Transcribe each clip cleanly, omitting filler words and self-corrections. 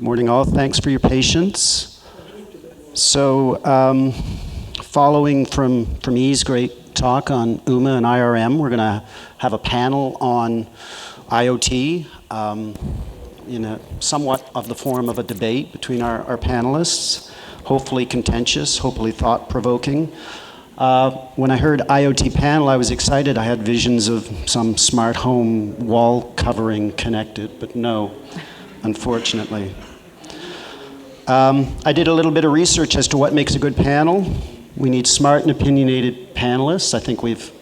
Good morning, all. Thanks for your patience. So, following from E's great talk on UMA and IRM, we're going to have a panel on IoT in a somewhat of the form of a debate between our panelists, hopefully contentious, hopefully thought-provoking. When I heard IoT panel, I was excited. I had visions of some smart home wall covering connected, but no, unfortunately. I did a little bit of research as to what makes a good panel. We need smart and opinionated panelists. I think we've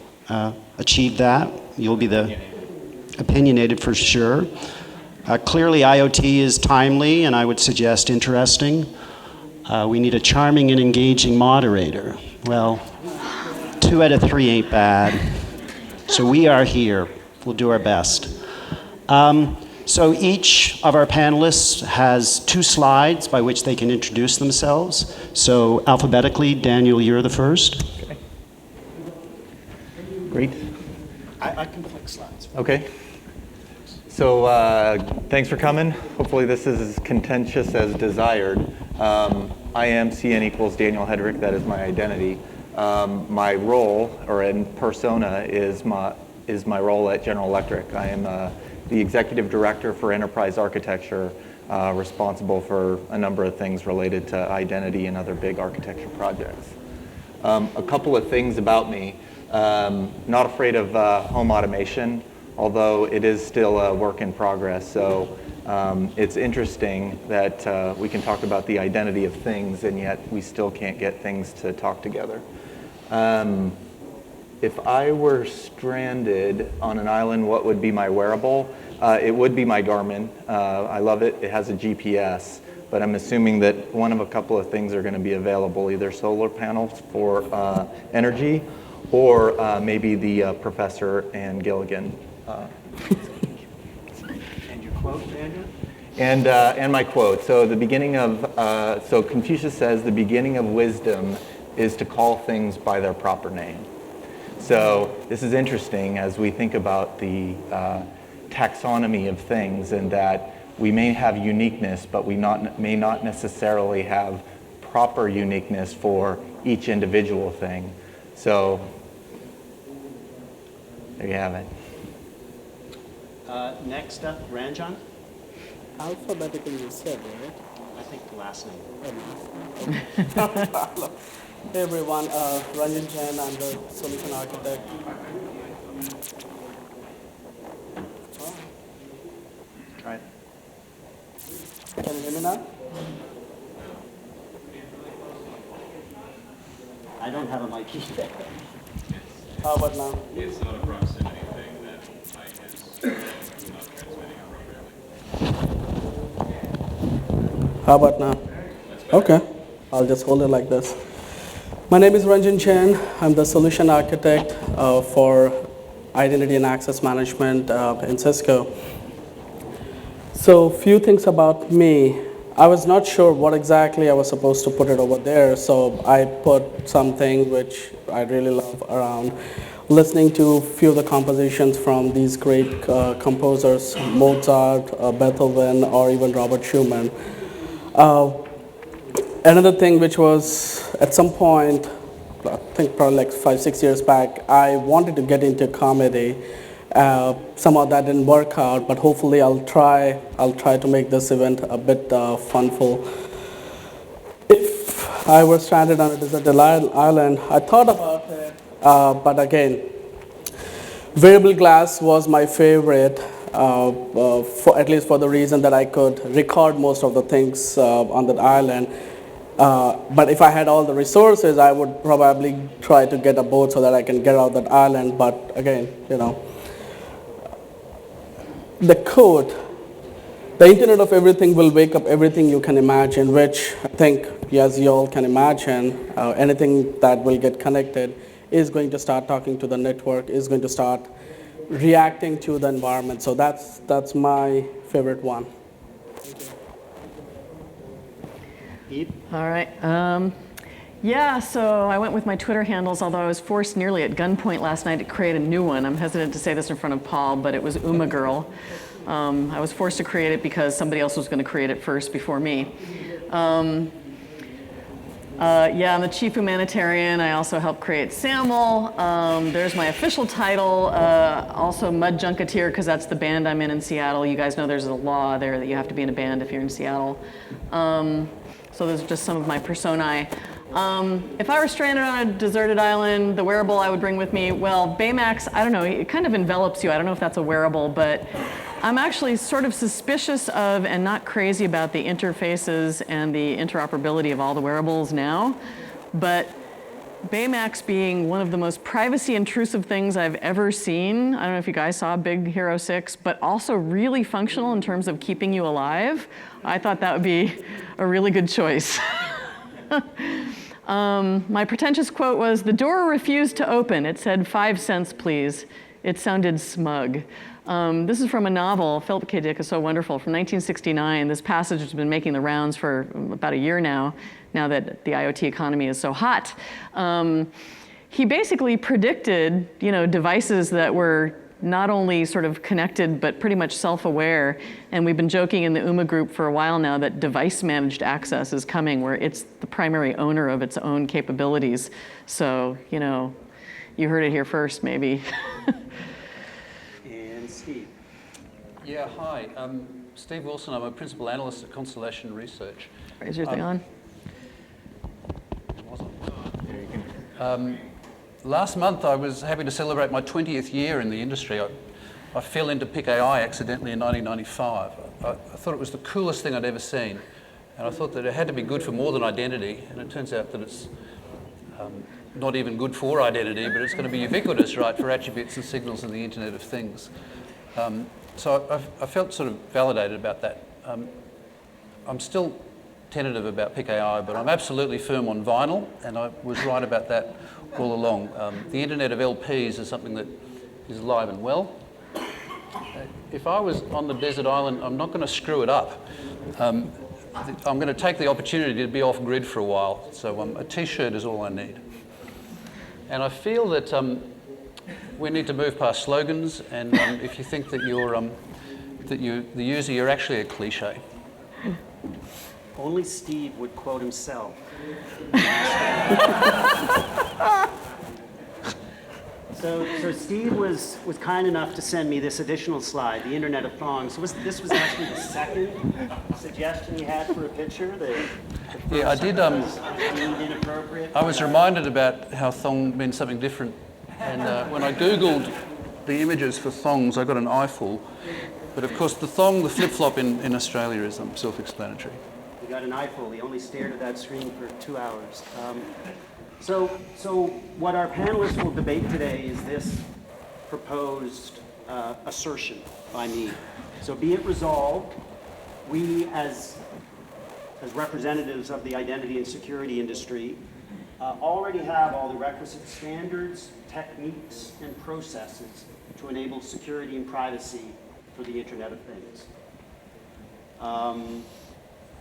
achieved that. You'll be the opinionated for sure. Clearly, IoT is timely, and I would suggest interesting. We need a charming and engaging moderator. Well, 2 out of 3 ain't bad. So we are here. We'll do our best. So each of our panelists has 2 slides by which they can introduce themselves. So alphabetically, Daniel, you're the first. Okay. Great. I can click slides. Okay. So thanks for coming. Hopefully this is as contentious as desired. I am CN equals Daniel Headrick. That is my identity. My role, or in persona, is my role at General Electric. I am the executive director for enterprise architecture, responsible for a number of things related to identity and other big architecture projects. A couple of things about me. Not afraid of home automation, although it is still a work in progress. So it's interesting that we can talk about the identity of things, and yet we still can't get things to talk together. If I were stranded on an island, what would be my wearable? It would be my Garmin. I love it. It has a GPS, but I'm assuming that one of a couple of things are going to be available, either solar panels for energy, or maybe the Professor and Gilligan. And your quote, Ranjan? And my quote. So the beginning of so Confucius says the beginning of wisdom is to call things by their proper name. So this is interesting as we think about the taxonomy of things, and that we may have uniqueness, but we may not necessarily have proper uniqueness for each individual thing. So there you have it. Next up, Ranjan. Alphabetically you said, right? I think the last name. Hey everyone, Ranjan Jain, I'm the solution architect. Try it. Can you hear me now? I don't have a mic either. How about now? It's not a proximity thing that mic is not transmitting appropriately. How about now? Okay, I'll just hold it like this. My name is Ranjan Jain. I'm the solution architect for identity and access management in Cisco. So, few things about me. I was not sure what exactly I was supposed to put it over there, so I put something which I really love around listening to a few of the compositions from these great composers, Mozart, Beethoven, or even Robert Schumann. Another thing which was at some point, I think probably like 5-6 years back, I wanted to get into comedy. Somehow that didn't work out, but hopefully I'll try to make this event a bit funful. If I were stranded on a deserted island, I thought about it, but again, variable glass was my favorite, for at least for the reason that I could record most of the things on that island. But if I had all the resources, I would probably try to get a boat so that I can get out that island. But again, the code, the Internet of Everything will wake up everything you can imagine, which I think, as you all can imagine, anything that will get connected is going to start talking to the network, is going to start reacting to the environment. So that's my favorite one. All right. Yeah, so I went with my Twitter handles, although I was forced nearly at gunpoint last night to create a new one. I'm hesitant to say this in front of Paul, but it was Uma Girl. I was forced to create it because somebody else was going to create it first before me. Yeah, I'm the chief humanitarian. I also helped create SAML. There's my official title, also Mud Junketeer, because that's the band I'm in Seattle. You guys know there's a law there that you have to be in a band if you're in Seattle. So those are just some of my personae. If I were stranded on a deserted island, the wearable I would bring with me, well, Baymax, I don't know, it kind of envelops you. I don't know if that's a wearable, but I'm actually sort of suspicious of and not crazy about the interfaces and the interoperability of all the wearables now. But Baymax being one of the most privacy intrusive things I've ever seen. I don't know if you guys saw Big Hero 6, but also really functional in terms of keeping you alive. I thought that would be a really good choice. My pretentious quote was, "The door refused to open. It said 5 cents, please." It sounded smug. This is from a novel, Philip K. Dick is so wonderful, from 1969. This passage has been making the rounds for about a year now that the IoT economy is so hot. He basically predicted, devices that were not only sort of connected, but pretty much self-aware. And we've been joking in the UMA group for a while now that device-managed access is coming, where it's the primary owner of its own capabilities. So, you heard it here first, maybe. And Steve. Yeah, hi. Steve Wilson. I'm a principal analyst at Constellation Research. Is your thing on? Last month, I was happy to celebrate my 20th year in the industry. I fell into PIC-AI accidentally in 1995. I thought it was the coolest thing I'd ever seen, and I thought that it had to be good for more than identity, and it turns out that it's not even good for identity, but it's going to be ubiquitous, right, for attributes and signals in the Internet of Things. So I felt sort of validated about that. I'm still tentative about PIC-AI, but I'm absolutely firm on vinyl, and I was right about that all along. The Internet of LPs is something that is alive and well. If I was on the desert island, I'm not going to screw it up. I'm going to take the opportunity to be off grid for a while, so a T-shirt is all I need. And I feel that we need to move past slogans, and if you think that you're the user, you're actually a cliche. Only Steve would quote himself. So Steve was kind enough to send me this additional slide, the Internet of Thongs. So this was actually the second suggestion you had for a picture. Yeah, I did. Deemed inappropriate. I was reminded about how thong means something different, and when I Googled the images for thongs, I got an eyeful. But of course, the thong, the flip-flop in Australia is self-explanatory. You got an eyeful. He only stared at that screen for 2 hours. So what our panelists will debate today is this proposed assertion by me. So be it resolved, we as representatives of the identity and security industry already have all the requisite standards, techniques, and processes to enable security and privacy for the Internet of Things.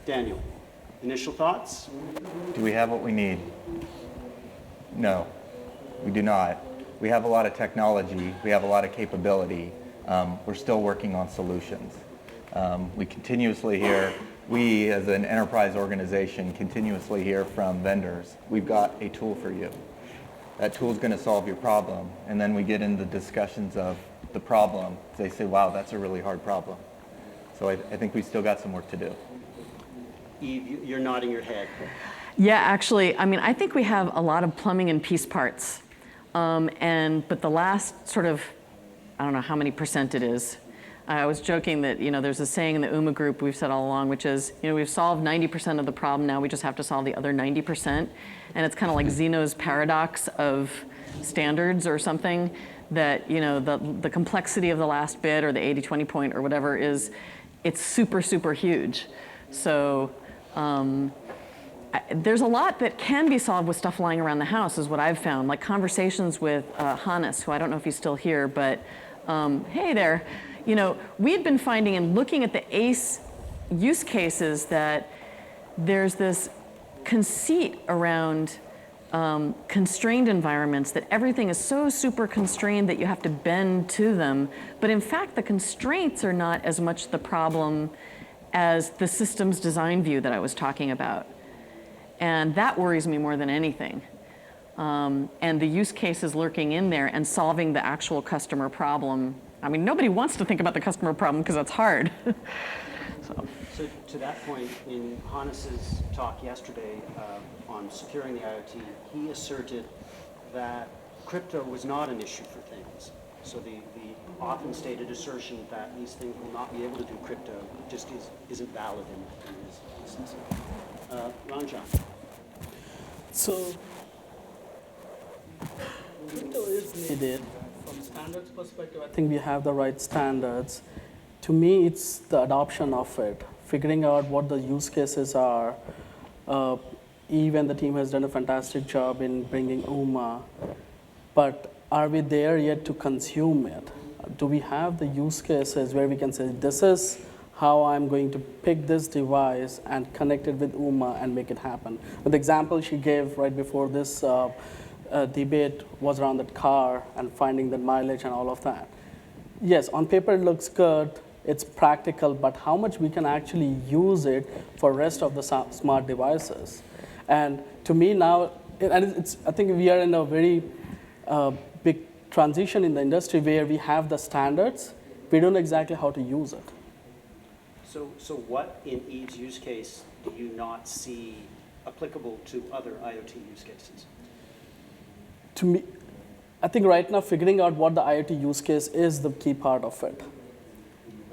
Daniel, initial thoughts? Do we have what we need? No, we do not. We have a lot of technology. We have a lot of capability. We're still working on solutions. We continuously hear, we as an enterprise organization continuously hear from vendors, we've got a tool for you. That tool is going to solve your problem. And then we get into discussions of the problem. They say, wow, that's a really hard problem. So I think we still got some work to do. Eve, you're nodding your head. Yeah, actually, I think we have a lot of plumbing and piece parts. But the last sort of, I don't know how many percent it is. I was joking that, there's a saying in the UMA group we've said all along, which is, we've solved 90% of the problem, now we just have to solve the other 90%. And it's kind of like Zeno's paradox of standards or something, that, the complexity of the last bit or the 80-20 point or whatever it's super, super huge. So, there's a lot that can be solved with stuff lying around the house, is what I've found. Like conversations with Hannes, who I don't know if he's still here, but hey there. We had been finding and looking at the ACE use cases that there's this conceit around constrained environments, that everything is so super constrained that you have to bend to them. But in fact, the constraints are not as much the problem as the systems design view that I was talking about. And that worries me more than anything. And the use cases lurking in there and solving the actual customer problem. I mean, nobody wants to think about the customer problem because that's hard. So to that point, in Hannes's talk yesterday on securing the IoT, he asserted that crypto was not an issue for things. So the often stated assertion that these things will not be able to do crypto just isn't valid in his assessment. Ranjan. So, crypto is needed. From standards perspective, I think we have the right standards. To me, it's the adoption of it, figuring out what the use cases are. Eve and the team has done a fantastic job in bringing UMA, but are we there yet to consume it? Do we have the use cases where we can say, this is how I'm going to pick this device and connect it with UMA and make it happen? But the example she gave right before this debate was around that car and finding the mileage and all of that. Yes, on paper it looks good, it's practical, but how much we can actually use it for rest of the smart devices? And to me now, I think we are in a very big transition in the industry where we have the standards, we don't know exactly how to use it. So what in Eve's use case do you not see applicable to other IoT use cases? To me, I think right now figuring out what the IoT use case is the key part of it.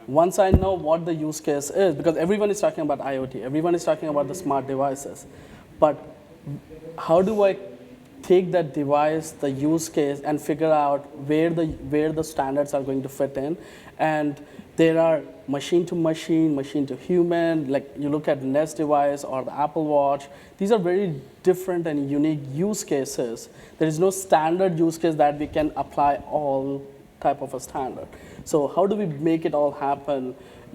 Once I know what the use case is, because everyone is talking about IoT, everyone is talking about the smart devices, but how do I take that device, the use case, and figure out where the standards are going to fit in? And there are machine to machine, machine to human, like you look at the Nest device or the Apple Watch, these are very different and unique use cases. There is no standard use case that we can apply all type of a standard. So how do we make it all happen?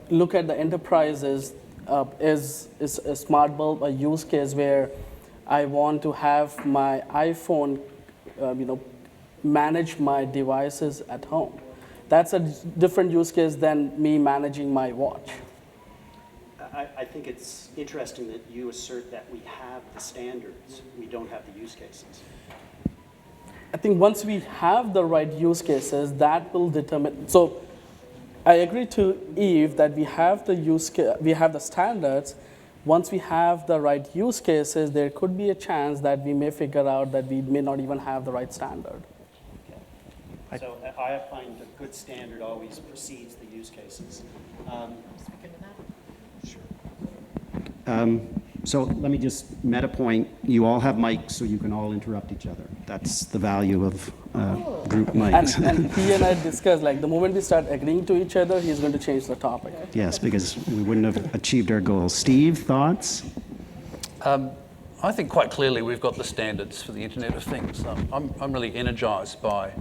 Look at the enterprises. Is a smart bulb a use case where I want to have my iPhone, manage my devices at home? That's a different use case than me managing my watch. I think it's interesting that you assert that we have the standards, we don't have the use cases. I think once we have the right use cases, that will determine. So I agree to Eve that we have the standards. Once we have the right use cases, there could be a chance that we may figure out that we may not even have the right standard. Okay. So I find a good standard always precedes the use cases. Sure. So let me just meta point. You all have mics, so you can all interrupt each other. That's the value of group mics. And he and I discussed, like, the moment we start agreeing to each other, he's going to change the topic. Yes, because we wouldn't have achieved our goals. Steve, thoughts? I think quite clearly we've got the standards for the Internet of Things. I'm really energized by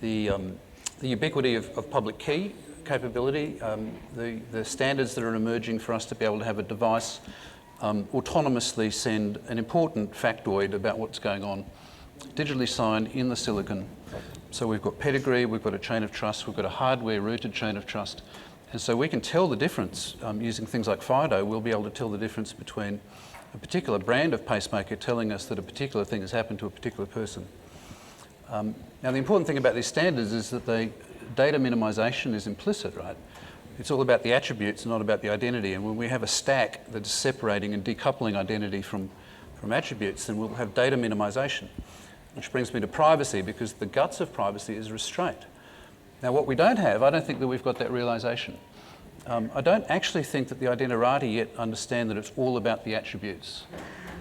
the ubiquity of public key capability, the standards that are emerging for us to be able to have a device autonomously send an important factoid about what's going on, digitally signed in the silicon. So we've got pedigree, we've got a chain of trust, we've got a hardware-rooted chain of trust. And so we can tell the difference using things like FIDO. We'll be able to tell the difference between a particular brand of pacemaker telling us that a particular thing has happened to a particular person. Now, the important thing about these standards is that data minimization is implicit, right? It's all about the attributes, not about the identity. And when we have a stack that's separating and decoupling identity from attributes, then we'll have data minimization, which brings me to privacy, because the guts of privacy is restraint. Now, what we don't have, I don't think that we've got that realization. I don't actually think that the identirati yet understand that it's all about the attributes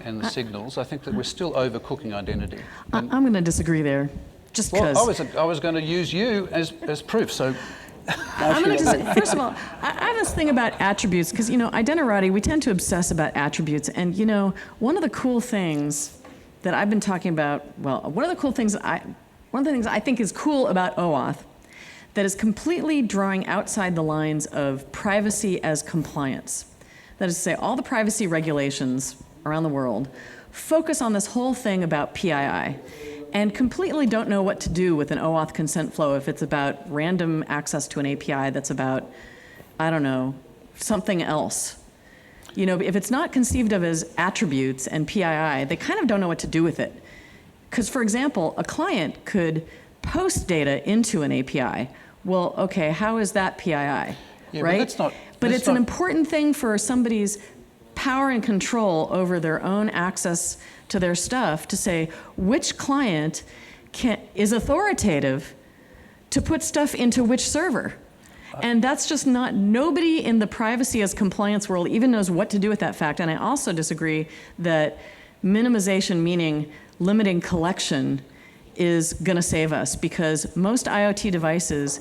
and the signals. I think that we're still overcooking identity. I'm going to disagree there, just because. Well, I was going to use you as proof, so. First of all, I have this thing about attributes, because, identirati, we tend to obsess about attributes. And, one of the cool things that I've been talking about, one of the things I think is cool about OAuth that is completely drawing outside the lines of privacy as compliance. That is to say, all the privacy regulations around the world focus on this whole thing about PII and completely don't know what to do with an OAuth consent flow if it's about random access to an API that's about, I don't know, something else. You know, if it's not conceived of as attributes and PII, they kind of don't know what to do with it. Because, for example, a client could post data into an API. Well, okay, how is that PII, right? But it's an important thing for somebody's power and control over their own access to their stuff to say which client is authoritative to put stuff into which server. And that's just not, nobody in the privacy as compliance world even knows what to do with that fact. And I also disagree that minimization, meaning limiting collection, is gonna save us, because most IoT devices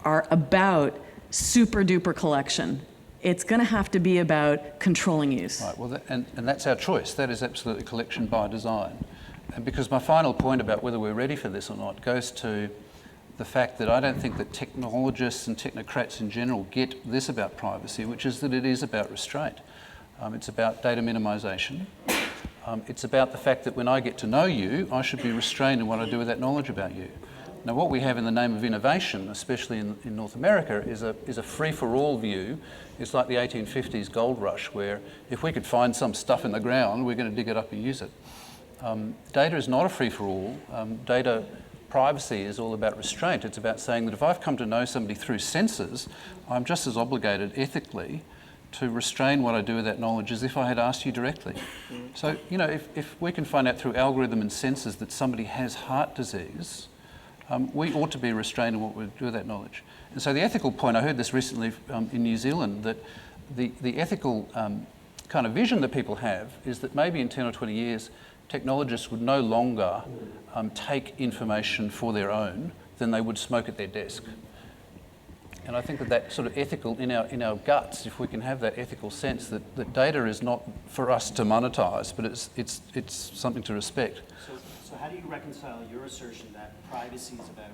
are about super duper collection. It's gonna have to be about controlling use. Right, well, and that's our choice. That is absolutely collection by design. And because my final point about whether we're ready for this or not goes to the fact that I don't think that technologists and technocrats in general get this about privacy, which is that it is about restraint. It's about data minimization. It's about the fact that when I get to know you, I should be restrained in what I do with that knowledge about you. Now, what we have in the name of innovation, especially in North America, is a free-for-all view. It's like the 1850s gold rush, where if we could find some stuff in the ground, we're going to dig it up and use it. Data is not a free-for-all. Data privacy is all about restraint. It's about saying that if I've come to know somebody through sensors, I'm just as obligated ethically to restrain what I do with that knowledge as if I had asked you directly. So, you know, if we can find out through algorithm and sensors that somebody has heart disease, we ought to be restrained in what we do with that knowledge. And so the ethical point, I heard this recently in New Zealand, that the ethical kind of vision that people have is that maybe in 10 or 20 years, technologists would no longer take information for their own than they would smoke at their desk. And I think that sort of ethical, in our guts, if we can have that ethical sense that data is not for us to monetize, but it's something to respect. So how do you reconcile your assertion that privacy is about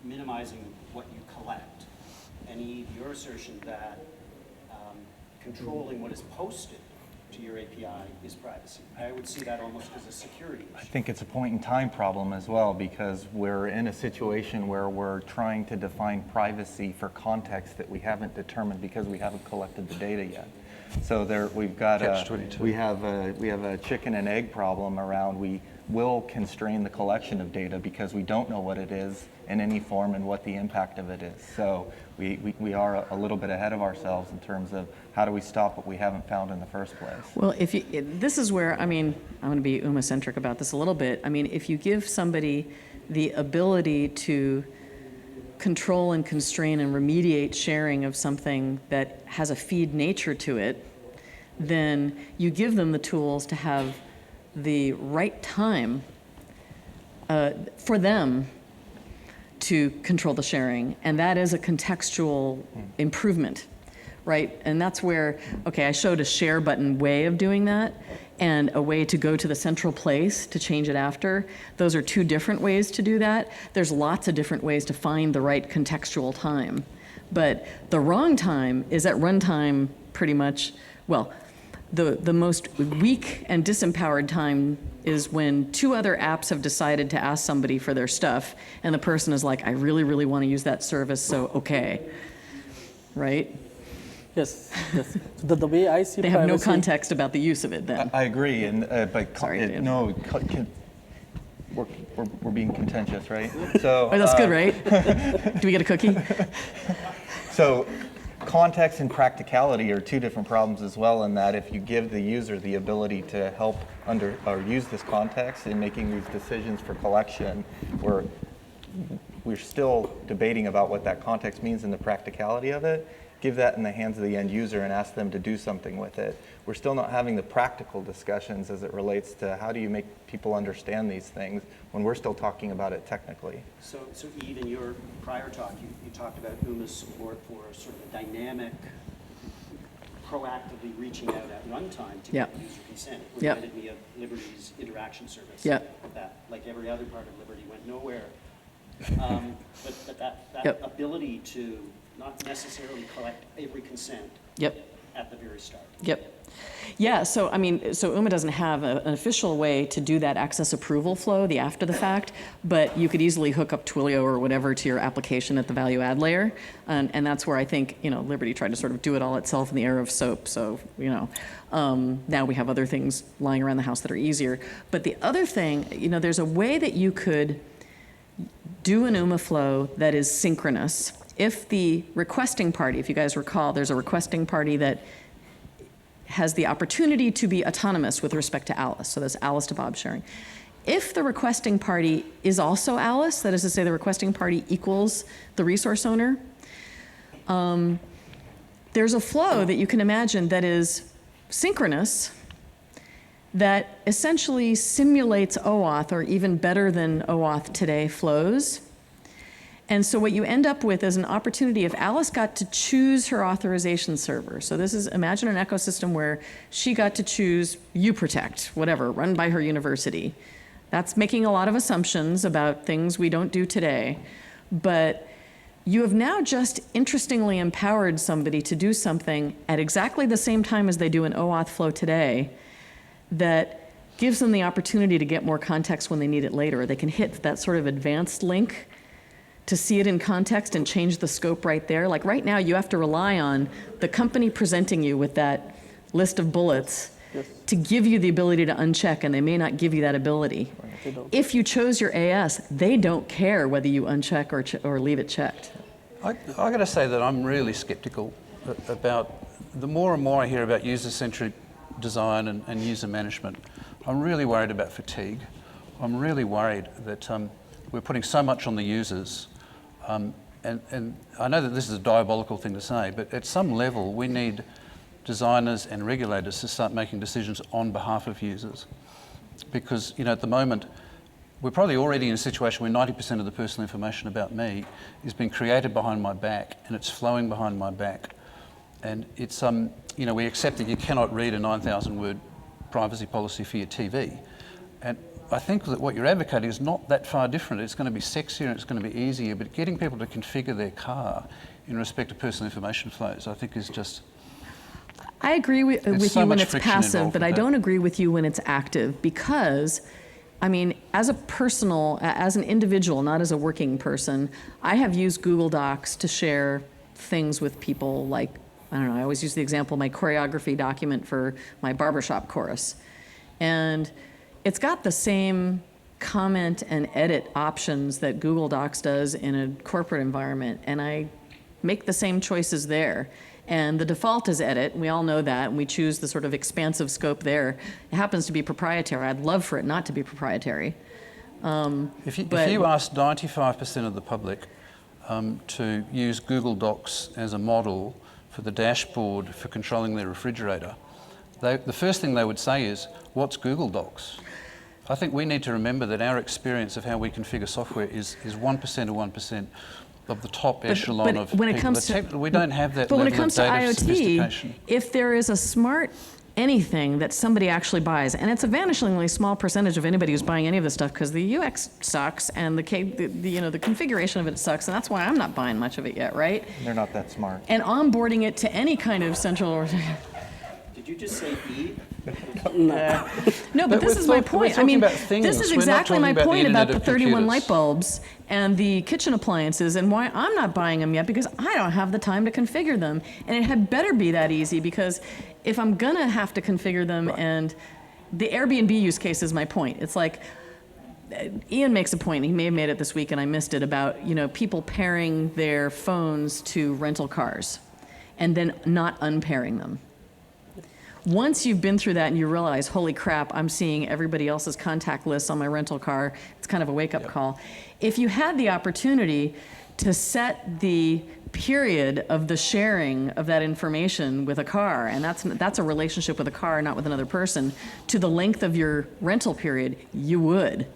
minimizing what you collect, and your assertion that controlling what is posted to your API is privacy? I would see that almost as a security issue. I think it's a point in time problem as well, because we're in a situation where we're trying to define privacy for context that we haven't determined because we haven't collected the data yet. So we've got we have a chicken and egg problem around we will constrain the collection of data because we don't know what it is in any form and what the impact of it is. So we are a little bit ahead of ourselves in terms of how do we stop what we haven't found in the first place. Well, this is where, I mean, I'm going to be Uma-centric about this a little bit. I mean, if you give somebody the ability to control and constrain and remediate sharing of something that has a feed nature to it, then you give them the tools to have the right time for them to control the sharing. And that is a contextual improvement, right? And that's where, okay, I showed a share button way of doing that and a way to go to the central place to change it after. Those are two different ways to do that. There's lots of different ways to find the right contextual time. But the wrong time is at runtime pretty much, well, the most weak and disempowered time is when two other apps have decided to ask somebody for their stuff, and the person is like, I really, really want to use that service, so okay, right? Yes. So the way I see they have no context about the use of it then. I agree, and but Sorry, Dan. no, we're being contentious, right? So Oh, that's good, right? Do we get a cookie? So context and practicality are two different problems as well, in that if you give the user the ability to help use this context in making these decisions for collection, we're still debating about what that context means and the practicality of it. Give that in the hands of the end user and ask them to do something with it. We're still not having the practical discussions as it relates to how do you make people understand these things when we're still talking about it technically. So Eve, in your prior talk, you talked about UMA's support for sort of a dynamic, proactively reaching out at runtime to get user consent. It reminded me of Liberty's interaction service. That, like every other part of Liberty, went nowhere. But that ability to not necessarily collect every consent at the very start. Yep. Yeah, so I mean, so UMA doesn't have an official way to do that access approval flow, the after the fact, but you could easily hook up Twilio or whatever to your application at the value add layer. And that's where I think, Liberty tried to sort of do it all itself in the era of SOAP. So, now we have other things lying around the house that are easier. But the other thing, there's a way that you could do an UMA flow that is synchronous. If the requesting party, if you guys recall, there's a requesting party that has the opportunity to be autonomous with respect to Alice. So that's Alice to Bob sharing. If the requesting party is also Alice, that is to say the requesting party equals the resource owner, there's a flow that you can imagine that is synchronous that essentially simulates OAuth, or even better than OAuth today flows. And so what you end up with is an opportunity if Alice got to choose her authorization server. So this is, imagine an ecosystem where she got to choose uProtect, whatever, run by her university. That's making a lot of assumptions about things we don't do today. But you have now just interestingly empowered somebody to do something at exactly the same time as they do an OAuth flow today that gives them the opportunity to get more context when they need it later. They can hit that sort of advanced link to see it in context and change the scope right there. Like right now, you have to rely on the company presenting you with that list of bullets to give you the ability to uncheck, and they may not give you that ability. If you chose your AS, they don't care whether you uncheck or leave it checked. I got to say that I'm really skeptical about, the more and more I hear about user-centric design and user management, I'm really worried about fatigue. I'm really worried that we're putting so much on the users. And I know that this is a diabolical thing to say, but at some level we need designers and regulators to start making decisions on behalf of users. Because at the moment, we're probably already in a situation where 90% of the personal information about me is being created behind my back, and it's flowing behind my back. And it's, we accept that you cannot read a 9,000 word privacy policy for your TV. And I think that what you're advocating is not that far different. It's going to be sexier and it's going to be easier, but getting people to configure their car in respect to personal information flows, I think is just... I agree with you when it's passive, but I don't agree with you when it's active, because, as an individual, not as a working person, I have used Google Docs to share things with people like, I always use the example of my choreography document for my barbershop chorus. And it's got the same comment and edit options that Google Docs does in a corporate environment, and I make the same choices there. And the default is edit, we all know that, and we choose the sort of expansive scope there. It happens to be proprietary. I'd love for it not to be proprietary. If you asked 95% of the public to use Google Docs as a model for the dashboard for controlling their refrigerator, the first thing they would say is, what's Google Docs? I think we need to remember that our experience of how we configure software is 1% or 1% of the top echelon of when people. It comes to, we don't have that but level when it comes of to data IoT, sophistication. If there is a smart anything that somebody actually buys, and it's a vanishingly small percentage of anybody who's buying any of this stuff, because the UX sucks and the configuration of it sucks, and that's why I'm not buying much of it yet, right? They're not that smart. And onboarding it to any kind of central... Did you just say E? No, but this is my point. This is exactly my point about the 31 light bulbs and the kitchen appliances, and why I'm not buying them yet, because I don't have the time to configure them. And it had better be that easy, because if I'm gonna have to configure them, and the Airbnb use case is my point. It's like, Ian makes a point, he may have made it this week and I missed it, about people pairing their phones to rental cars and then not unpairing them. Once you've been through that and you realize, holy crap, I'm seeing everybody else's contact lists on my rental car, it's kind of a wake-up call. If you had the opportunity to set the period of the sharing of that information with a car, and that's a relationship with a car, not with another person, to the length of your rental period, you would.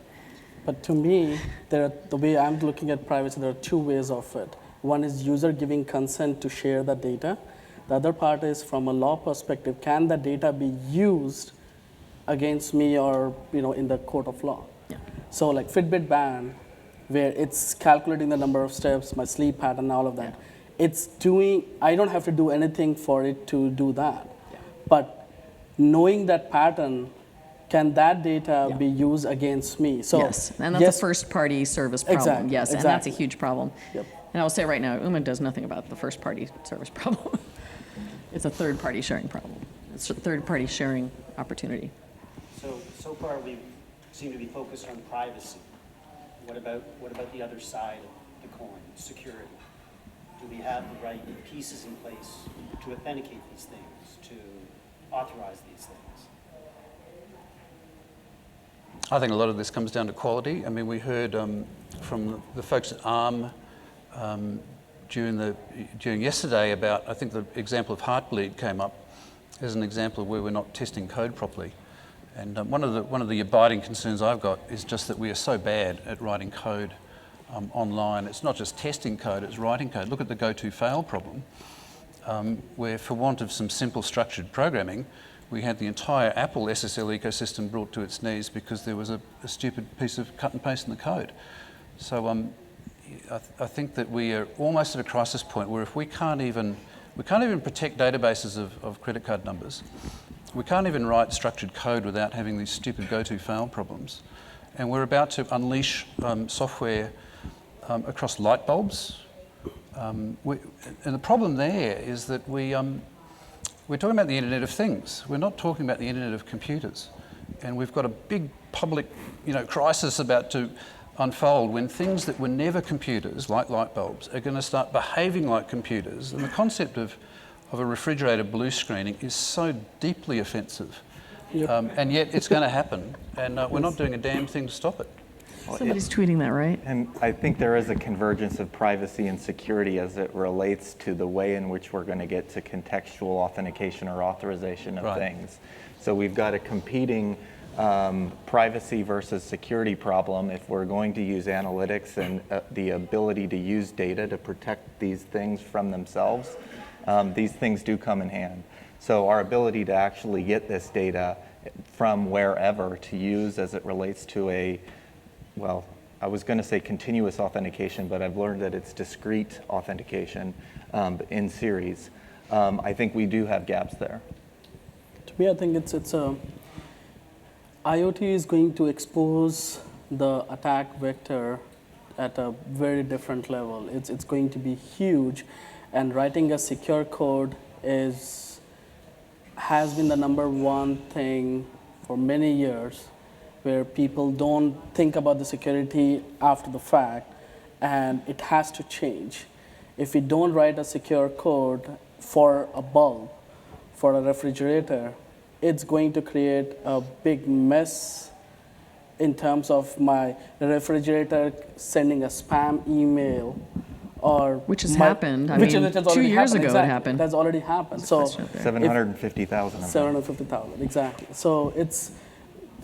But to me, the way I'm looking at privacy, there are two ways of it. One is user giving consent to share the data. The other part is, from a law perspective, can the data be used against me or in the court of law? Yeah. So like Fitbit band, where it's calculating the number of steps, my sleep pattern, all of that. I don't have to do anything for it to do that. But knowing that pattern, can that data be used against me? So Yes, and that's a first-party service problem. Exactly, Yes, and that's a exactly. huge problem. Yep. And I'll say right now, UMA does nothing about the first-party service problem. It's a third-party sharing problem. It's a third-party sharing opportunity. So far we seem to be focused on privacy. What about the other side of the coin, security? Do we have the right pieces in place to authenticate these things, to authorize these things? I think a lot of this comes down to quality. I mean, we heard from the folks at ARM during yesterday about, I think the example of Heartbleed came up as an example of where we're not testing code properly. And one of the abiding concerns I've got is just that we are so bad at writing code online. It's not just testing code, it's writing code. Look at the go-to-fail problem, where for want of some simple structured programming, we had the entire Apple SSL ecosystem brought to its knees because there was a stupid piece of cut and paste in the code. So I think that we are almost at a crisis point where if we can't even protect databases of credit card numbers, we can't even write structured code without having these stupid go-to-fail problems. And we're about to unleash software across light bulbs. And the problem there is that we're talking about the Internet of Things. We're not talking about the Internet of Computers. And we've got a big public crisis about to unfold when things that were never computers, like light bulbs, are going to start behaving like computers. And the concept of a refrigerator blue screening is so deeply offensive. Yep. And yet it's going to happen. And we're not doing a damn thing to stop it. Somebody's tweeting that, right? And I think there is a convergence of privacy and security as it relates to the way in which we're going to get to contextual authentication or authorization of things. So we've got a competing privacy versus security problem if we're going to use analytics and the ability to use data to protect these things from themselves. These things do come in hand. So our ability to actually get this data from wherever to use as it relates to I was going to say continuous authentication, but I've learned that it's discrete authentication in series. I think we do have gaps there. To me, I think it's IoT is going to expose the attack vector at a very different level. It's going to be huge, and writing a secure code has been the #1 thing for many years, where people don't think about the security after the fact, and it has to change. If we don't write a secure code for a bulb, for a refrigerator, it's going to create a big mess in terms of my refrigerator sending a spam email or Which has happened. I which mean, has 2 already years happened, ago it exactly. happened. That's already happened. So Question up there. 750,000 of them. 750,000, exactly. So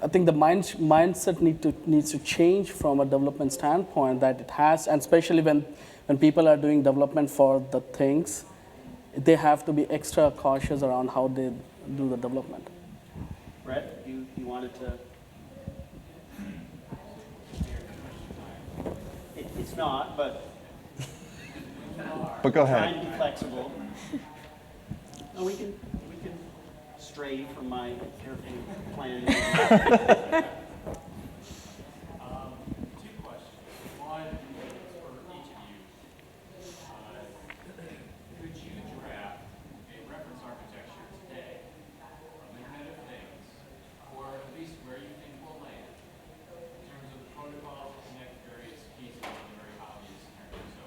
I think the mindset needs to change from a development standpoint that it has, and especially when people are doing development for the things, they have to be extra cautious around how they do the development. Brett, you wanted to? It's not, but But go try ahead. and be flexible. No, we can stray from my carefully planned. Two questions. One, for each of you. Could you draft a reference architecture today from Internet of Things, or at least where you think we'll land, in terms of the protocols that connect various pieces in a very obvious term? So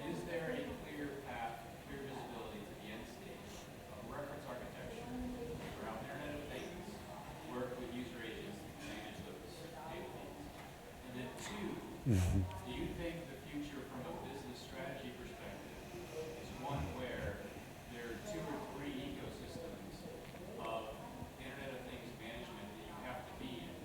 is there a clear path, clear visibility to the end state of a reference architecture around Internet of Things, work with user agents to manage those data feeds? And then two, do you think the future from a business strategy perspective is one where there are 2 or 3 ecosystems of Internet of Things management that you have to be in,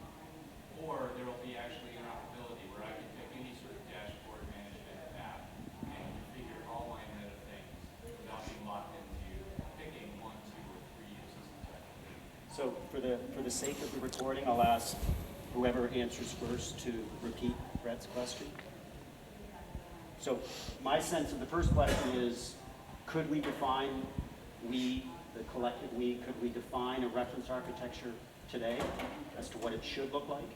or there will be actually interoperability where I can pick any sort of dashboard management app and configure all my Internet of Things without being locked into picking 1, 2, or 3 ecosystems? So for the sake of the recording, I'll ask whoever answers first to repeat Brett's question. So my sense of the first question is, Could we define, the collective we, could we define a reference architecture today as to what it should look like?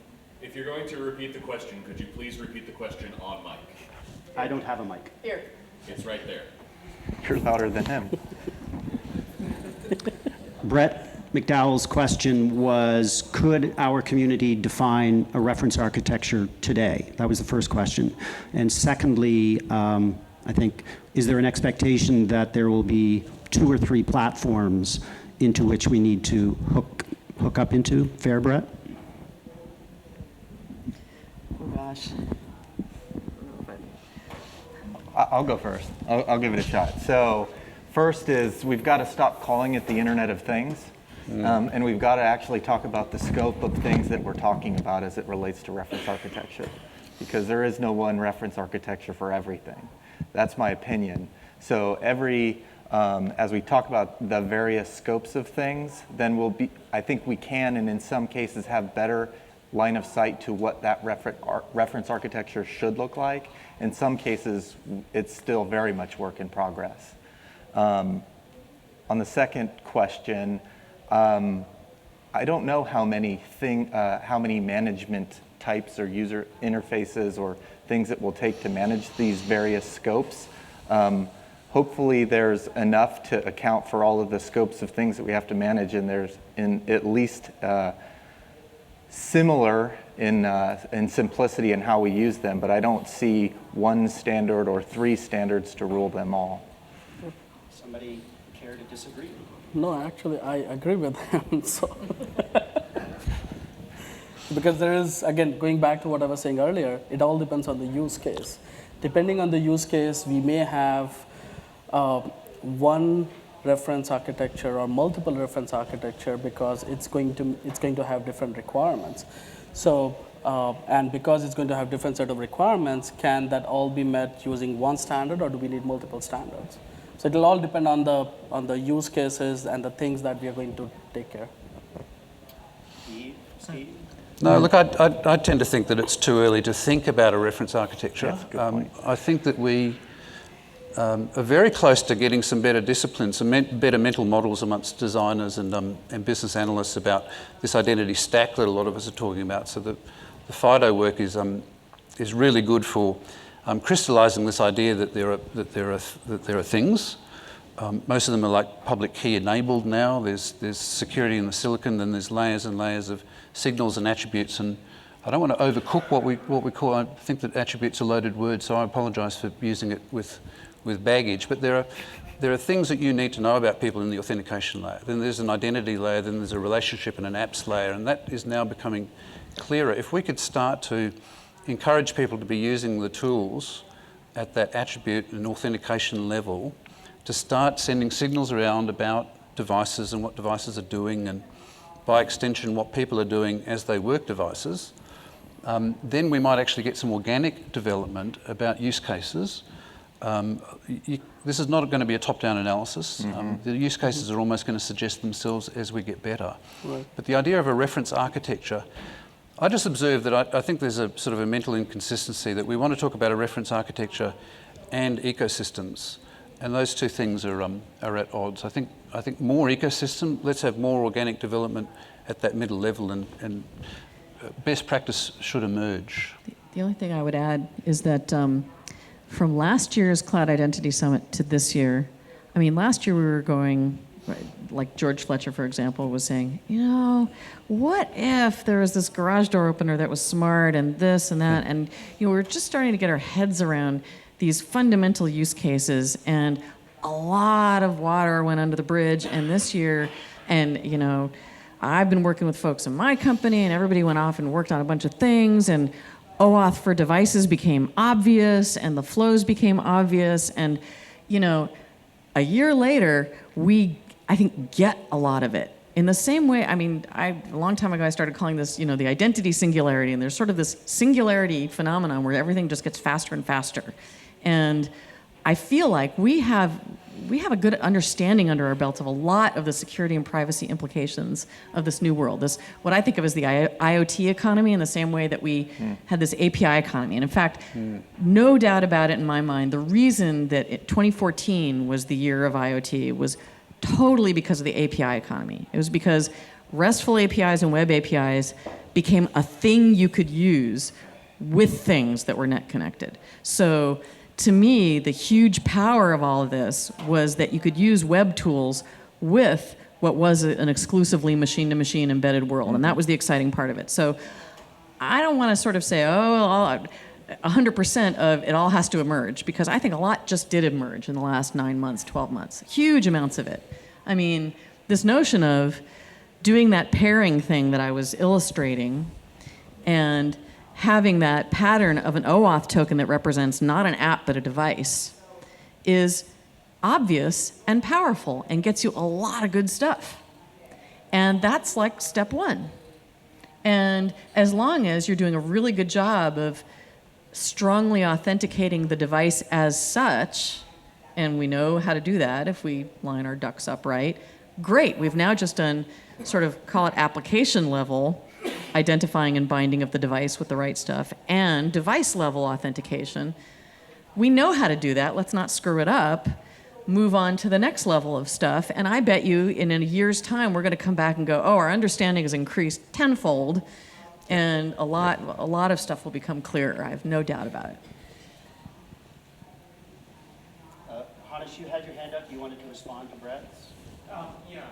If you're going to repeat the question, could you please repeat the question on mic? I don't have a mic. Here. It's right there. You're louder than him. Brett McDowell's question was, could our community define a reference architecture today? That was the first question. And secondly, I think, is there an expectation that there will be 2 or 3 platforms into which we need to hook up into? Fair, Brett? Oh, gosh. I'll go first. I'll give it a shot. So first is we've got to stop calling it the Internet of Things. And we've got to actually talk about the scope of things that we're talking about as it relates to reference architecture. Because there is no one reference architecture for everything. That's my opinion. So as we talk about the various scopes of things, then I think we can, and in some cases have better line of sight to what that reference architecture should look like. In some cases, it's still very much work in progress. On the second question, I don't know how many management types or user interfaces or things it will take to manage these various scopes. Hopefully there's enough to account for all of the scopes of things that we have to manage, and there's at least similar in simplicity in how we use them, but I don't see one standard or 3 standards to rule them all. Somebody care to disagree? No, actually, I agree with him. So, because there is, again, going back to what I was saying earlier, it all depends on the use case. Depending on the use case, we may have one reference architecture or multiple reference architecture because it's going to have different requirements. So, and because it's going to have different set of requirements, can that all be met using one standard, or do we need multiple standards? So it'll all depend on the use cases and the things that we are going to take care. Steve? No, look, I tend to think that it's too early to think about a reference architecture. That's a good point. I think that we are very close to getting some better disciplines, some better mental models amongst designers and business analysts about this identity stack that a lot of us are talking about. So the FIDO work is really good for crystallizing this idea that there are things. Most of them are like public key enabled now. There's security in the silicon, then there's layers and layers of signals and attributes. And I don't want to overcook what we call. I think that attributes are loaded words, so I apologise for using it with baggage. But there are things that you need to know about people in the authentication layer. Then there's an identity layer. Then there's a relationship and an apps layer, and that is now becoming clearer. If we could start to encourage people to be using the tools at that attribute and authentication level to start sending signals around about devices and what devices are doing, and by extension what people are doing as they work devices, then we might actually get some organic development about use cases. This is not going to be a top-down analysis. The use cases are almost going to suggest themselves as we get better. Right. But the idea of a reference architecture, I just observed that I think there's a sort of a mental inconsistency that we want to talk about a reference architecture and ecosystems, and those two things are at odds. I think more ecosystem. Let's have more organic development at that middle level, and best practice should emerge. The only thing I would add is that from last year's Cloud Identity Summit to this year, I mean, last year we were going, like George Fletcher, for example, was saying, what if there was this garage door opener that was smart and this and that, and we're just starting to get our heads around these fundamental use cases, and a lot of water went under the bridge. And this year, and I've been working with folks in my company, and everybody went off and worked on a bunch of things, and OAuth for devices became obvious, and the flows became obvious, and a year later, I think get a lot of it. In the same way, a long time ago I started calling this, the identity singularity, and there's sort of this singularity phenomenon where everything just gets faster and faster. And I feel like we have we have a good understanding under our belts of a lot of the security and privacy implications of this new world. This, what I think of as the IoT economy, in the same way that we had this API economy. And in fact, no doubt about it in my mind, the reason that 2014 was the year of IoT was totally because of the API economy. It was because RESTful APIs and web APIs became a thing you could use with things that were net connected. So to me, the huge power of all of this was that you could use web tools with what was an exclusively machine-to-machine embedded world, and that was the exciting part of it. So I don't want to sort of say, oh, 100% of it all has to emerge, because I think a lot just did emerge in the last 9 months, 12 months. Huge amounts of it. I mean, this notion of doing that pairing thing that I was illustrating and having that pattern of an OAuth token that represents not an app but a device is obvious and powerful and gets you a lot of good stuff. And that's like step one. And as long as you're doing a really good job of strongly authenticating the device as such, and we know how to do that if we line our ducks up right, great. We've now just done sort of, call it application level, identifying and binding of the device with the right stuff, and device level authentication. We know how to do that. Let's not screw it up. Move on to the next level of stuff. And I bet you in a year's time, we're going to come back and go, oh, our understanding has increased tenfold, and a lot of stuff will become clearer. I have no doubt about it. Harish, you had your hand up. You wanted to respond to Brett's? Yeah.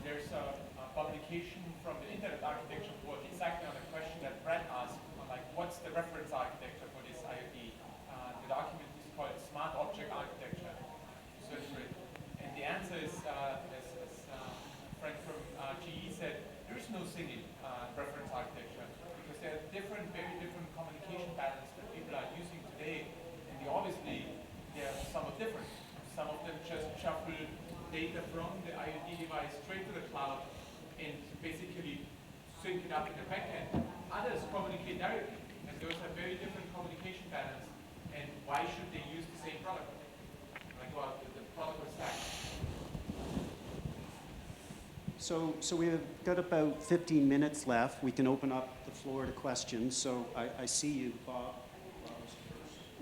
There's a publication from the Internet Architecture Board exactly on the question that Brett asked, like, what's the reference architecture for this IoT? The document is called Smart Object Architecture. And the answer is, as a friend from GE said, there is no single reference architecture, because there are very different communication patterns that people are using today, and obviously they are somewhat different. Some of them just shuffle data from the IoT device straight to the cloud and basically sync it up in the backend. Others communicate directly, and those have very different communication patterns. And why should they use the same product? Like, well, the product was stacked. So we've got about 15 minutes left. We can open up the floor to questions. So I see you, Bob.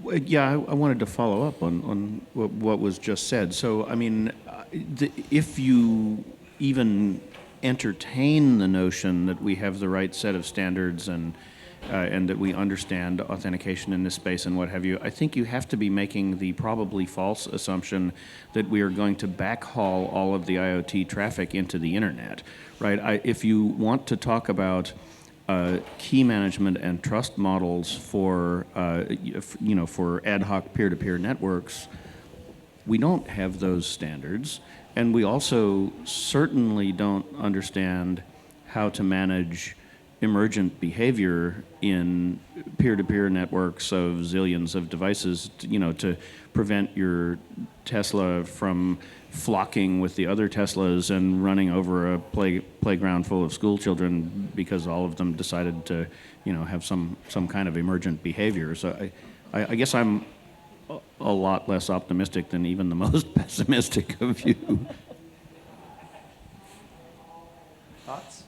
Well, yeah, I wanted to follow up on what was just said. So, I mean, if you even entertain the notion that we have the right set of standards and that we understand authentication in this space and what have you, I think you have to be making the probably false assumption that we are going to backhaul all of the IoT traffic into the internet, right? If you want to talk about key management and trust models for for ad hoc peer-to-peer networks, we don't have those standards, and we also certainly don't understand how to manage emergent behavior in peer-to-peer networks of zillions of devices, to prevent your Tesla from flocking with the other Teslas and running over a playground full of school children because all of them decided to, have some kind of emergent behavior. So I guess I'm a lot less optimistic than even the most pessimistic of you. Thoughts?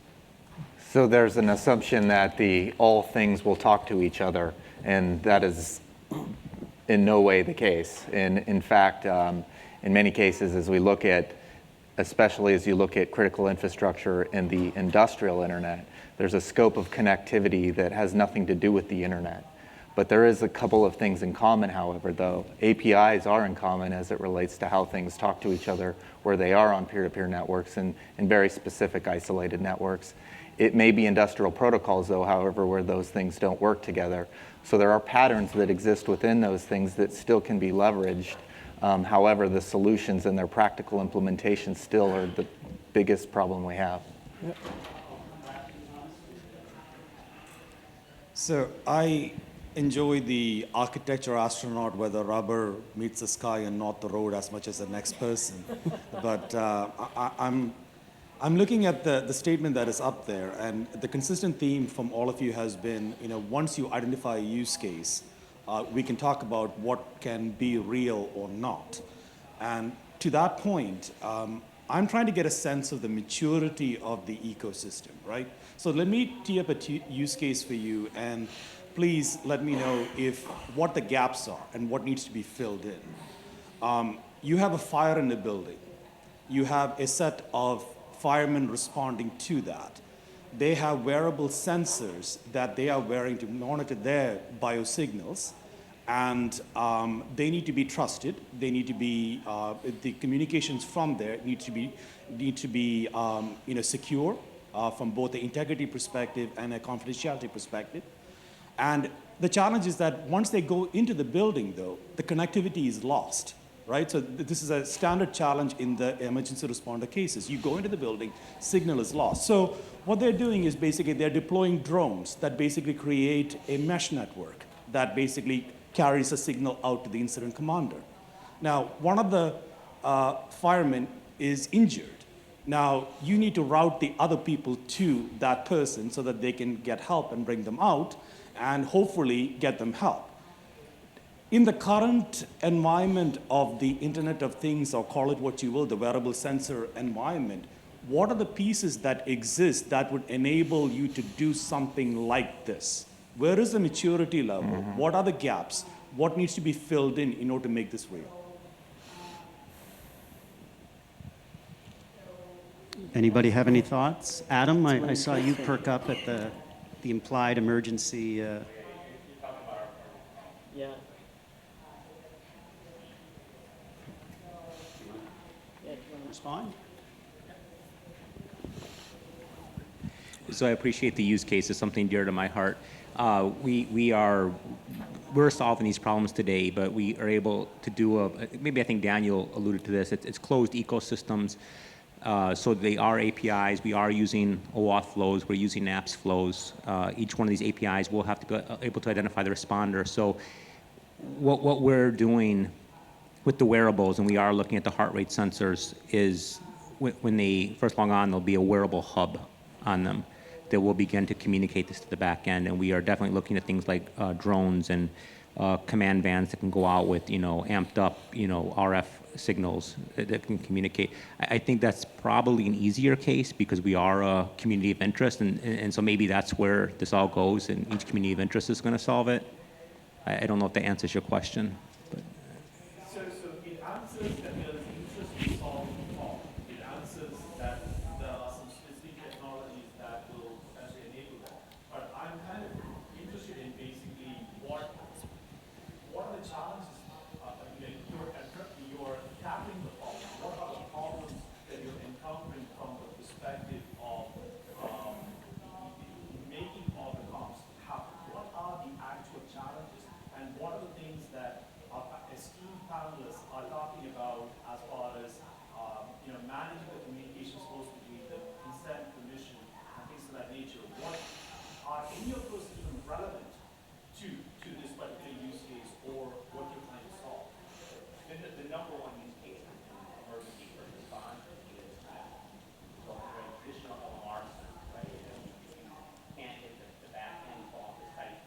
So there's an assumption that all things will talk to each other, and that is in no way the case. In fact, in many cases, especially as you look at critical infrastructure in the industrial internet, there's a scope of connectivity that has nothing to do with the internet. But there is a couple of things in common, however, though. APIs are in common as it relates to how things talk to each other, where they are on peer-to-peer networks and in very specific isolated networks. It may be industrial protocols, though, however, where those things don't work together. So there are patterns that exist within those things that still can be leveraged. However, the solutions and their practical implementation still are the biggest problem we have. Yep. So I enjoy the architecture astronaut where the rubber meets the sky and not the road as much as the next person. But I'm looking at the statement that is up there, and the consistent theme from all of you has been, once you identify a use case, we can talk about what can be real or not. And to that point, I'm trying to get a sense of the maturity of the ecosystem, right? So let me tee up a use case for you, and please let me know what the gaps are and what needs to be filled in. You have a fire in the building. You have a set of firemen responding to that. They have wearable sensors that they are wearing to monitor their biosignals, and they need to be trusted. They need to be the communications from there need to be secure from both the integrity perspective and a confidentiality perspective. And the challenge is that once they go into the building, though, the connectivity is lost, right? So this is a standard challenge in the emergency responder cases. You go into the building, signal is lost. So what they're doing is basically they're deploying drones that basically create a mesh network that basically carries a signal out to the incident commander. Now, one of the firemen is injured. Now, you need to route the other people to that person so that they can get help and bring them out and hopefully get them help. In the current environment of the Internet of Things, or call it what you will, the wearable sensor environment, what are the pieces that exist that would enable you to do something like this? Where is the maturity level? What are the gaps? What needs to be filled in order to make this real? Anybody have any thoughts? Adam, I saw you perk up at the implied emergency. Yeah. Respond? So I appreciate the use case. It's something dear to my heart. We're solving these problems today, but we are able to do maybe I think Daniel alluded to this. It's closed ecosystems. So they are APIs. We are using OAuth flows. We're using apps flows. Each one of these APIs will have to be able to identify the responder. So what we're doing with the wearables, and we are looking at the heart rate sensors, is when they first log on, there'll be a wearable hub on them that will begin to communicate this to the back end. And we are definitely looking at things like drones and command vans that can go out with, amped up, RF signals that can communicate. I think that's probably an easier case because we are a community of interest, and so maybe that's where this all goes, and each community of interest is going to solve it. I don't know if that answers your question. But. So it answers that there is interest to solve the problem. It answers that there are some specific technologies that will potentially enable that. But I'm kind of interested in basically what are the challenges? You're tackling the problem. What are the problems that you're encountering from the perspective of making all the comms happen? What are the actual challenges, and what are the things that our esteemed panelists are talking about as far as managing the communication flows between the consent, permission, and things of that nature? What are any of those even relevant to this particular use case or what you're trying to solve? The number one use case in emergency first response is going very traditional LMR sense, right? You can't get the back end off the site,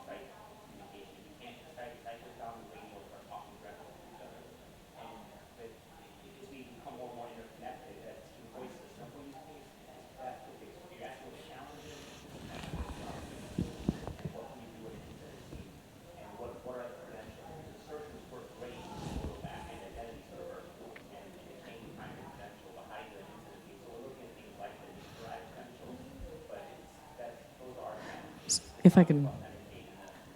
site communication. You can't just site goes down the radio or start talking directly to each other. And as we become more and more interconnected, that's voice is a simple use case. That's the big. You're asking what the challenge is, and what can you do with it and what are the credentials? The assertions work great. If I can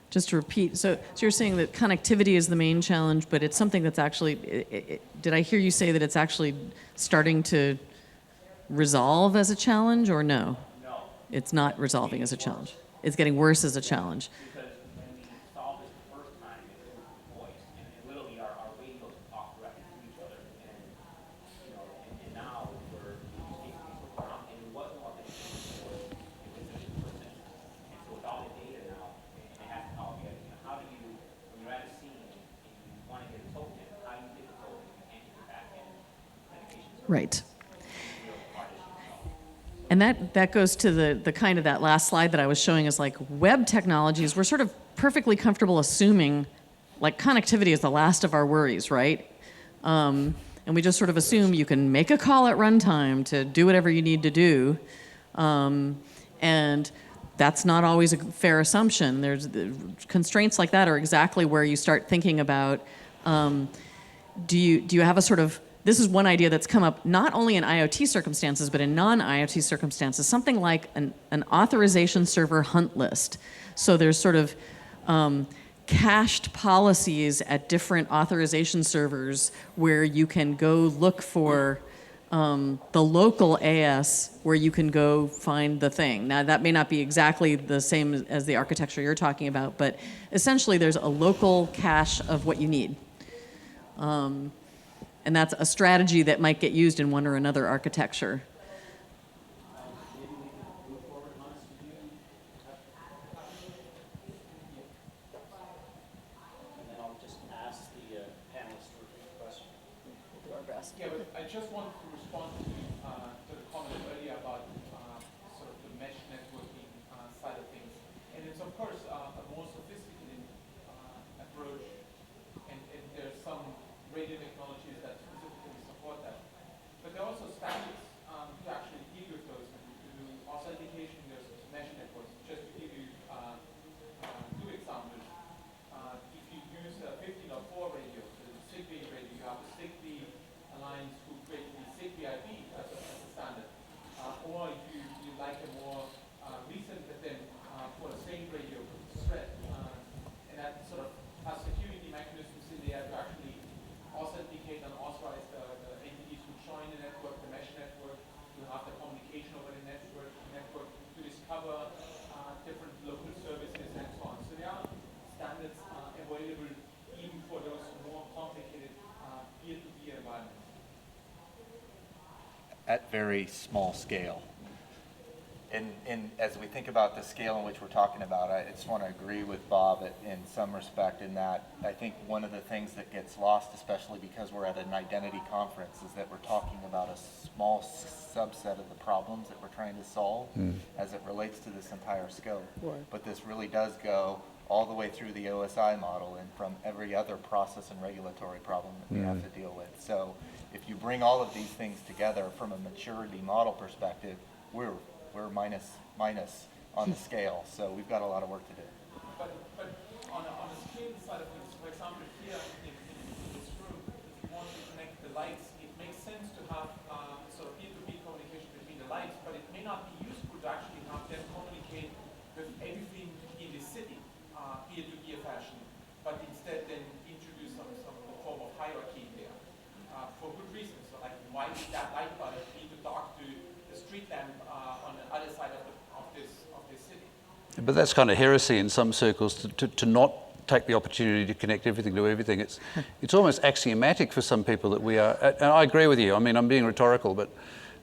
just to repeat, so you're saying that connectivity is the main challenge, but it's something that's actually, did I hear you say that it's actually starting to resolve as a challenge, or no? No. It's not resolving as a challenge. It's getting worse as a challenge. Because when we solved this the first time, it was voice, and literally our radios talk directly to each other, and now we're and it wasn't what they before. It was just person. And so with all the data now, and it has to all be, how do you, when you're at a scene and you want to get a token, how do you get the token? You can't get the back end communication service. Right. And that goes to the kind of that last slide that I was showing is like web technologies. We're sort of perfectly comfortable assuming like connectivity is the last of our worries, right? And we just sort of assume you can make a call at runtime to do whatever you need to do. And that's not always a fair assumption. There's constraints like that are exactly where you start thinking about, do you have a sort of, this is one idea that's come up not only in IoT circumstances, but in non-IoT circumstances, something like an authorization server hunt list. So there's sort of cached policies at different authorization servers where you can go look for the local AS where you can go find the thing. Now, that may not be exactly the same as the architecture you're talking about, but essentially there's a local cache of what you need. And that's a strategy that might get used in one or another architecture. Yeah, but I just wanted to respond to the comment earlier about sort of the mesh networking side of things. And it's of course a more sophisticated approach, and there's some radio technologies that specifically support that. But there are also standards to actually deal with those. To do authentication, there's mesh networks. Just to give you two examples. If you use a 15.4 radio, the Zigbee radio, you have a Zigbee Alliance who created the Zigbee IP as a standard. Or if you like a more recent attempt for the same radio thread, and that sort of has security mechanisms in there to actually authenticate and authorize the entities who join the network, the mesh network, to have the communication over the network to discover different local services and so on. So there are standards available even for those more complicated peer-to-peer environments. At very small scale. And as we think about the scale in which we're talking about, I just want to agree with Bob in some respect in that I think one of the things that gets lost, especially because we're at an identity conference, is that we're talking about a small subset of the problems that we're trying to solve as it relates to this entire scope. Right. But this really does go all the way through the OSI model and from every other process and regulatory problem that we have to deal with. So if you bring all of these things together from a maturity model perspective, we're minus on the scale. So we've got a lot of work to do. But on a scale side of things, for example, here in this room, if you want to connect the lights, it makes sense to have sort of peer-to-peer communication between the lights, but it may not be useful to actually have them communicate with everything in the city, peer-to-peer fashion, but instead then introduce some form of hierarchy there for good reasons. So like, why did that light bulb need to talk to the street lamp on the other side of this city? But that's kind of heresy in some circles to not take the opportunity to connect everything to everything. It's almost axiomatic for some people that we are, and I agree with you, I mean, I'm being rhetorical, but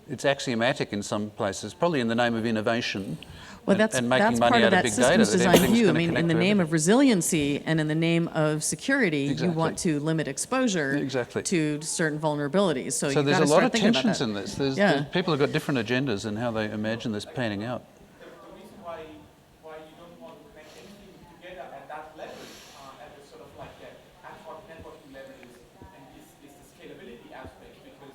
it's axiomatic in some places, probably in the name of innovation. Well, and making that's money part of out of that big systems data. design view. I mean, in the name of resiliency and in the name of security, Exactly. you want to limit exposure Exactly. to certain vulnerabilities. So you've there's got a to lot start of thinking about tensions that. in this. There's people have got different agendas in how they imagine this panning out. The reason why you don't want to connect anything together at that level, at the sort of like the ad hoc networking level is the scalability aspect, because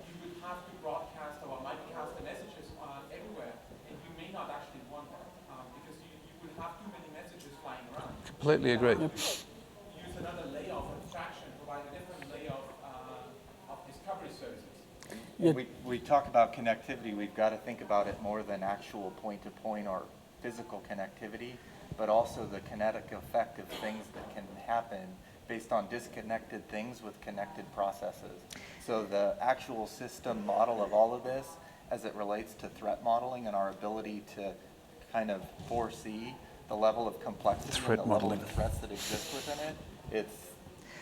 you would have to broadcast or multicast the messages everywhere, and you may not actually want that, because you would have too many messages flying around. Completely agree. Use another layer of abstraction, provide a different layer of discovery services. We talk about connectivity, we've got to think about it more than actual point-to-point or physical connectivity, but also the kinetic effect of things that can happen based on disconnected things with connected processes. So the actual system model of all of this, as it relates to threat modeling and our ability to kind of foresee the level of complexity Threat and the level modeling. of threats that exist within it,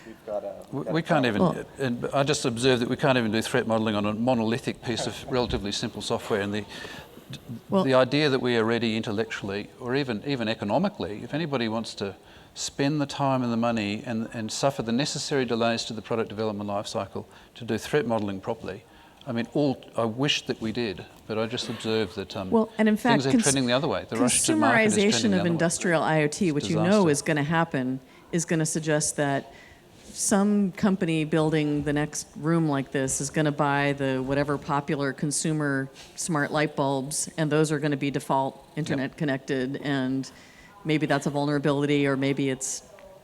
we've got to... We can't even, and I just observed that we can't even do threat modeling on a monolithic piece of relatively simple software. And the idea that we are ready intellectually or even economically, if anybody wants to spend the time and the money and suffer the necessary delays to the product development lifecycle to do threat modeling properly, I mean, I wish that we did, but I just observed that and in fact, things are trending the other way. The rush to market is trending consumerization the of other way. industrial IoT, which you know Disaster. is going to happen, is going to suggest that some company building the next room like this is going to buy the whatever popular consumer smart light bulbs, and those are going to be default internet connected, and maybe that's a vulnerability, or maybe it's,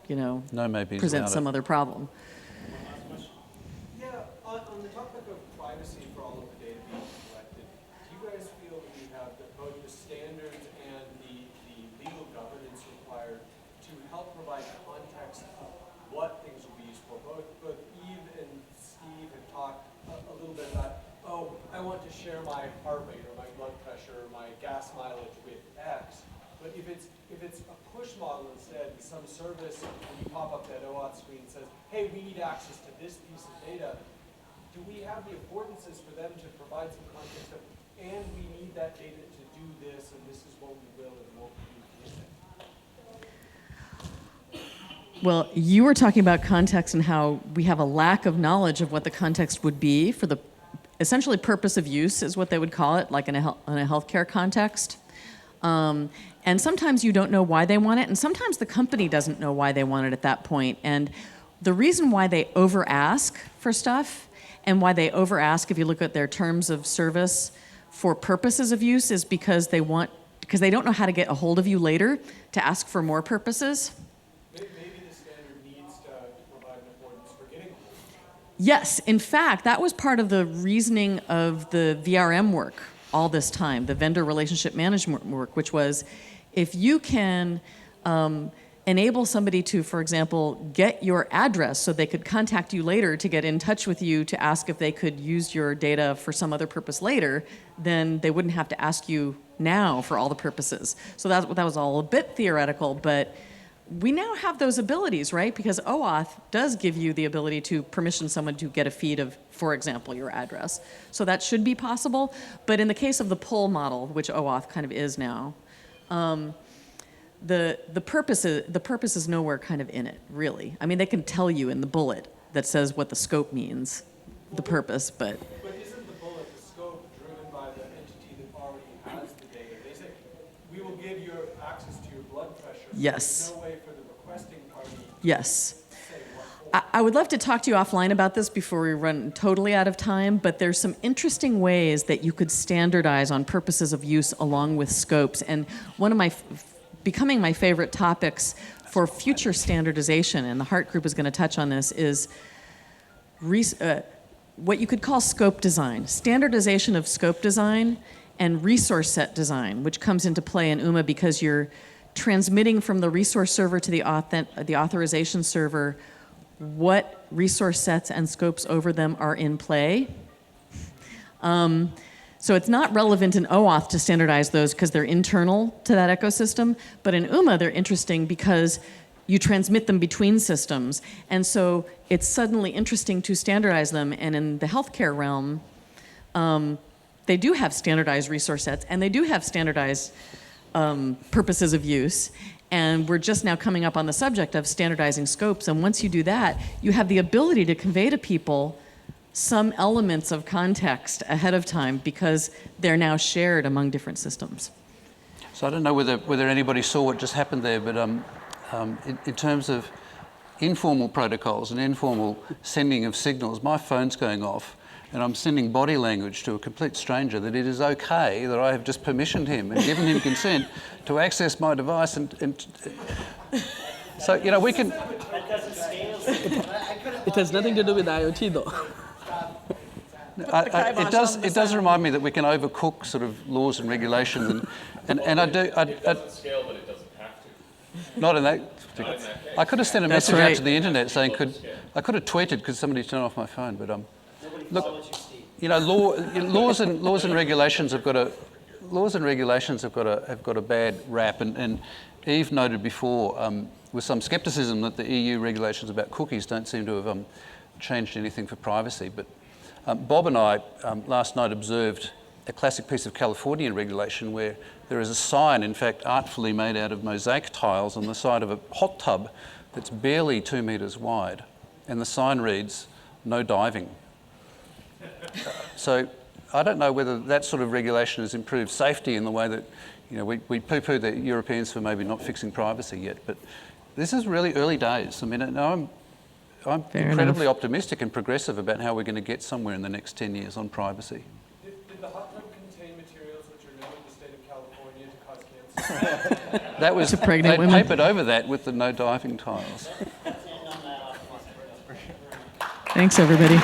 No maybes presents about some it. other problem. Yeah, on the topic of privacy for all of the data being collected, do you guys feel that you have both the standards and the legal governance required to help provide context of what things will be used for? Both Eve and Steve have talked a little bit about, oh, I want to share my heart rate or my blood pressure or my gas mileage with X. But if it's a push model instead, some service, when you pop up that OAuth screen says, hey, we need access to this piece of data, do we have the affordances for them to provide some context of, and we need that data to do this, and this is what we will and won't do with it? Well, you were talking about context and how we have a lack of knowledge of what the context would be for the essentially purpose of use is what they would call it, like in a healthcare context. And sometimes you don't know why they want it, and sometimes the company doesn't know why they want it at that point. And the reason why they over-ask for stuff, and why they over-ask, if you look at their terms of service for purposes of use, is because they don't know how to get a hold of you later to ask for more purposes. Maybe the standard needs to provide an affordance for getting. Yes, in fact, that was part of the reasoning of the VRM work all this time, the vendor relationship management work, which was if you can enable somebody to, for example, get your address so they could contact you later to get in touch with you to ask if they could use your data for some other purpose later, then they wouldn't have to ask you now for all the purposes. So that was all a bit theoretical, but we now have those abilities, right? Because OAuth does give you the ability to permission someone to get a feed of, for example, your address. So that should be possible. But in the case of the pull model, which OAuth kind of is now, the purpose is nowhere kind of in it, really. I mean, they can tell you in the bullet that says what the scope means, the purpose, but... But isn't the bullet, the scope, driven by the entity that already has the data? They say, we will give you access to your blood pressure. Yes. There's no way for the requesting party to Yes. say what. I would love to talk to you offline about this before we run totally out of time, but there's some interesting ways that you could standardize on purposes of use along with scopes. And one of becoming my favorite topics for future standardization, and the Hart Group is going to touch on this, is what you could call scope design, standardization of scope design and resource set design, which comes into play in UMA because you're transmitting from the resource server to the authorization server what resource sets and scopes over them are in play. So it's not relevant in OAuth to standardize those because they're internal to that ecosystem, but in UMA they're interesting because you transmit them between systems, and so it's suddenly interesting to standardize them. And in the healthcare realm, they do have standardized resource sets, and they do have standardized purposes of use. And we're just now coming up on the subject of standardizing scopes. And once you do that, you have the ability to convey to people some elements of context ahead of time because they're now shared among different systems. So I don't know whether anybody saw what just happened there, but in terms of informal protocols and informal sending of signals, my phone's going off and I'm sending body language to a complete stranger that it is okay that I have just permissioned him and given him consent to access my device. And so, you know, we can... It has nothing to do with IoT, though. It does remind me that we can overcook sort of laws and regulations, and I do... It doesn't scale, but it doesn't have to. Not in that... I could have sent a message right. out to the internet saying, I could have tweeted, could somebody turn off my phone, but look, you know, laws and regulations have got a bad rap, and Eve noted before with some scepticism that the EU regulations about cookies don't seem to have changed anything for privacy. But Bob and I last night observed a classic piece of Californian regulation where there is a sign, in fact, artfully made out of mosaic tiles on the side of a hot tub that's barely 2 metres wide, and the sign reads, "No diving." So I don't know whether that sort of regulation has improved safety in the way that, you know, we poo-poo the Europeans for maybe not fixing privacy yet, but this is really early days. I mean, I'm Fair incredibly enough. optimistic and progressive about how we're going to get somewhere in the next 10 years on privacy. Did the hot tub contain materials which are known in the state of California to cause cancer? That was, To pregnant they women. papered over that with the no diving tiles. Thanks, everybody.